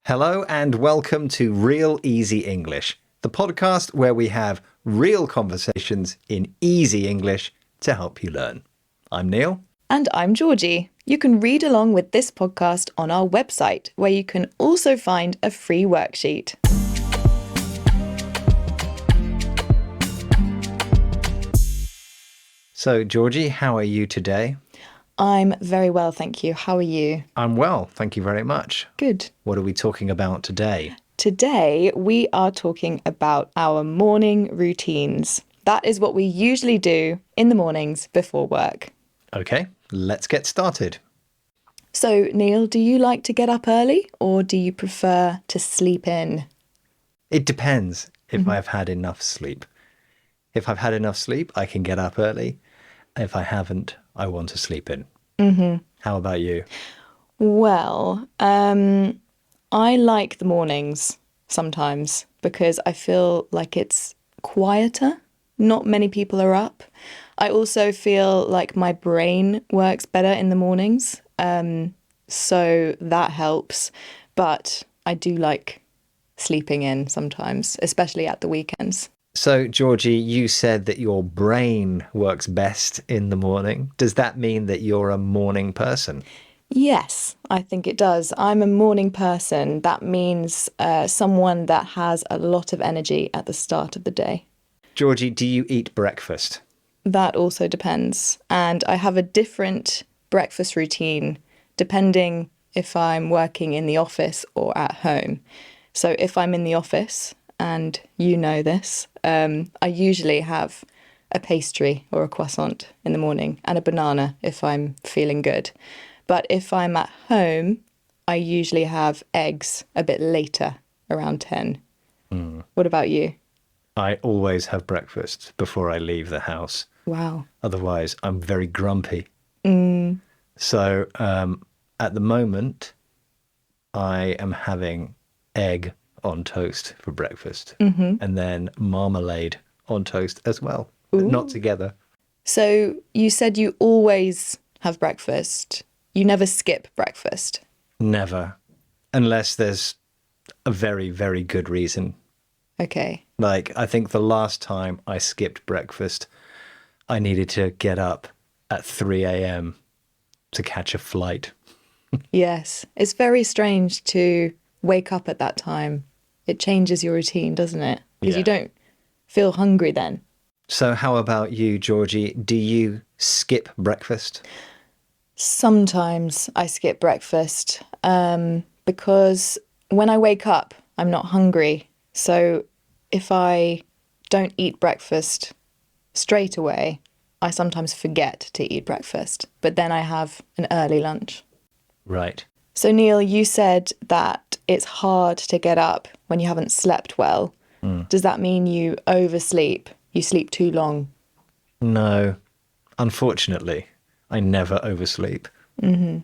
Hello and welcome to Real Easy English, the podcast where we have real conversations in easy English to help you learn. I'm Neil. And I'm Georgie. You can read along with this podcast on our website, where you can also find a free worksheet. So, Georgie, how are you today? I'm very well, thank you. How are you? I'm well, thank you very much. Good. What are we talking about today? Today, we are talking about our morning routines. That is what we usually do in the mornings before work. Okay, let's get started. So, Neil, do you like to get up early or do you prefer to sleep in? It depends if I've had enough sleep. If I've had enough sleep, I can get up early. If I haven't, I want to sleep in. How about you? Well, I like the mornings sometimes because I feel like it's quieter. Not many people are up. I also feel like my brain works better in the mornings, so that helps. But I do like sleeping in sometimes, especially at the weekends. So, Georgie, you said that your brain works best in the morning. Does that mean that you're a morning person? Yes, I think it does. I'm a morning person. That means someone that has a lot of energy at the start of the day. Georgie, do you eat breakfast? That also depends. And I have a different breakfast routine depending if I'm working in the office or at home. So if I'm in the office, and you know this, I usually have a pastry or a croissant in the morning and a banana if I'm feeling good. But if I'm at home, I usually have eggs a bit later, around 10. What about you? I always have breakfast before I leave the house. Wow. Otherwise, I'm very grumpy. So at the moment, I am having egg on toast for breakfast and then marmalade on toast as well, but not together. So you said you always have breakfast. You never skip breakfast. Never, unless there's a very, very good reason. Okay. Like, I think the last time I skipped breakfast, I needed to get up at 3 a.m. to catch a flight. Yes. It's very strange to wake up at that time. It changes your routine, doesn't it? Because Yeah. you don't feel hungry then. So how about you, Georgie? Do you skip breakfast? Sometimes I skip breakfast because when I wake up, I'm not hungry. So if I don't eat breakfast straight away, I sometimes forget to eat breakfast. But then I have an early lunch. Right. So, Neil, you said that it's hard to get up when you haven't slept well. Does that mean you oversleep? You sleep too long? No, unfortunately, I never oversleep. In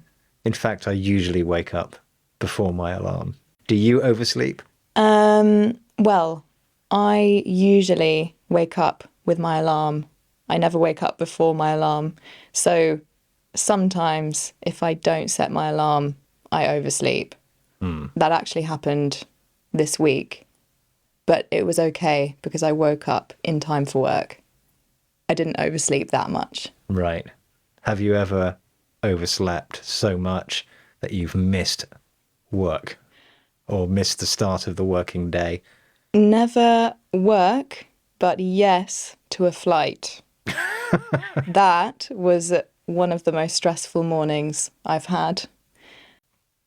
fact, I usually wake up before my alarm. Do you oversleep? Well, I usually wake up with my alarm. I never wake up before my alarm. So sometimes if I don't set my alarm, I oversleep. That actually happened this week, but it was okay because I woke up in time for work. I didn't oversleep that much. Right. Have you ever overslept so much that you've missed work or missed the start of the working day? Never work, but yes to a flight. That was one of the most stressful mornings I've had.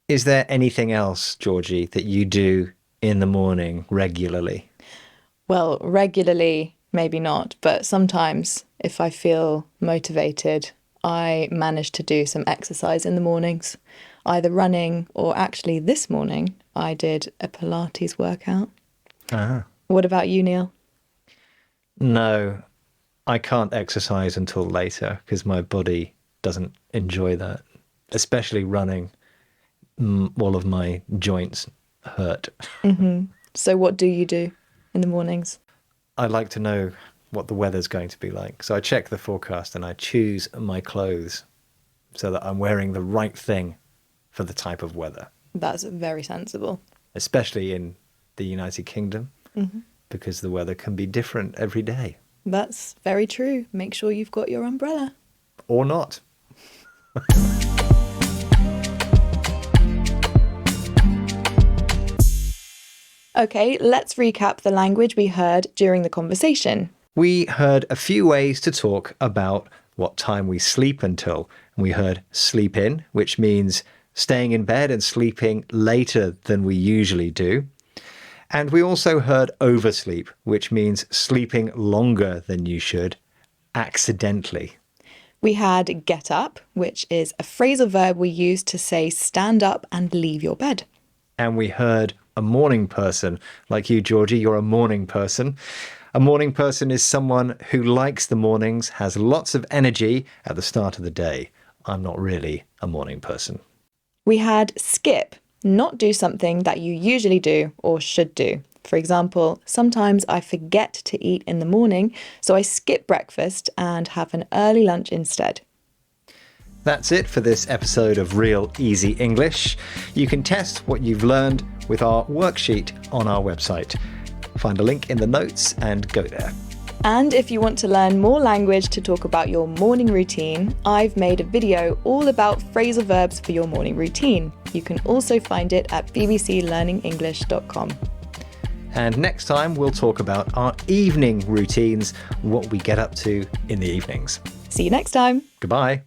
Is there anything else, Georgie, that you do in the morning regularly? Well, regularly, maybe not, but sometimes if I feel motivated, I manage to do some exercise in the mornings, either running or actually this morning I did a Pilates workout. Ah. What about you, Neil? No, I can't exercise until later because my body doesn't enjoy that, especially running. All of my joints hurt. So what do you do in the mornings? I like to know what the weather's going to be like. So I check the forecast and I choose my clothes so that I'm wearing the right thing for the type of weather. That's very sensible. especially in the United Kingdom, because the weather can be different every day. That's very true. Make sure you've got your umbrella. Or not. Okay, let's recap the language we heard during the conversation. We heard a few ways to talk about what time we sleep until. We heard sleep in, which means staying in bed and sleeping later than we usually do. And we also heard oversleep, which means sleeping longer than you should, accidentally. We had get up, which is a phrasal verb we use to say stand up and leave your bed. And we heard a morning person. Like you, Georgie, you're a morning person. A morning person is someone who likes the mornings, has lots of energy at the start of the day. I'm not really a morning person. We had skip, not do something that you usually do or should do. For example, sometimes I forget to eat in the morning, so I skip breakfast and have an early lunch instead. That's it for this episode of Real Easy English. You can test what you've learned with our worksheet on our website. Find a link in the notes and go there. And if you want to learn more language to talk about your morning routine, I've made a video all about phrasal verbs for your morning routine. You can also find it at bbclearningenglish.com. And next time we'll talk about our evening routines, what we get up to in the evenings. See you next time. Goodbye.